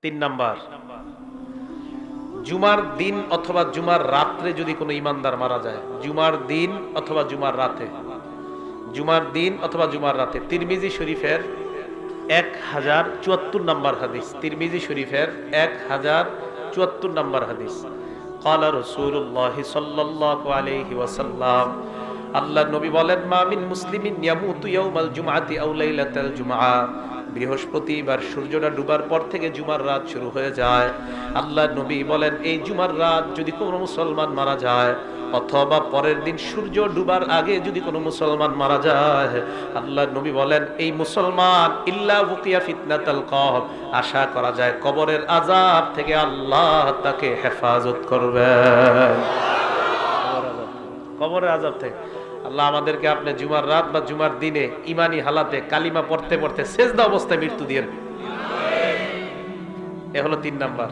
তিন নাম্বার, জুমার দিন অথবা জুমার রাত্রে যদি কোনো ইমানদার মারা যায়, জুমার দিন অথবা জুমার রাতে, জুমার দিন অথবা জুমার রাতে। তিরমিজি শরীফের 1074 নম্বর হাদিস, তিরমিজি শরীফের 1074 নম্বর হাদিস। ক্বালা রাসূলুল্লাহি সাল্লাল্লাহু আলাইহি ওয়াসাল্লাম, আল্লাহর নবী বলেন, মা মিন মুসলিমিন ইয়ামুতু ইয়াউমাল জুমআতি আও লাইলাতাল জুমআ, বৃহস্পতিবার সূর্যটা ডুবার পর থেকে জুমার রাত শুরু হয়ে যায়। আল্লাহর নবী বলেন, এই জুমার রাত যদি কোনো মুসলমান মারা যায় অথবা পরের দিন সূর্য ডুবার আগে যদি কোনো মুসলমান মারা যায়, আল্লাহর নবী বলেন, এই মুসলমান ইল্লা বুকিয়া ফিতনাতাল কবর, আশা করা যায় কবরের আযাব থেকে আল্লাহ তাকে হেফাজত করবেন। কবরের আযাব থেকে আল্লাহ আমাদেরকে আপনি জুমার রাত বা জুমার দিনে ইমানি হালাতে কালিমা পড়তে পড়তে সেজদা অবস্থায় মৃত্যু দিয়েন। এ হলো 3 নাম্বার।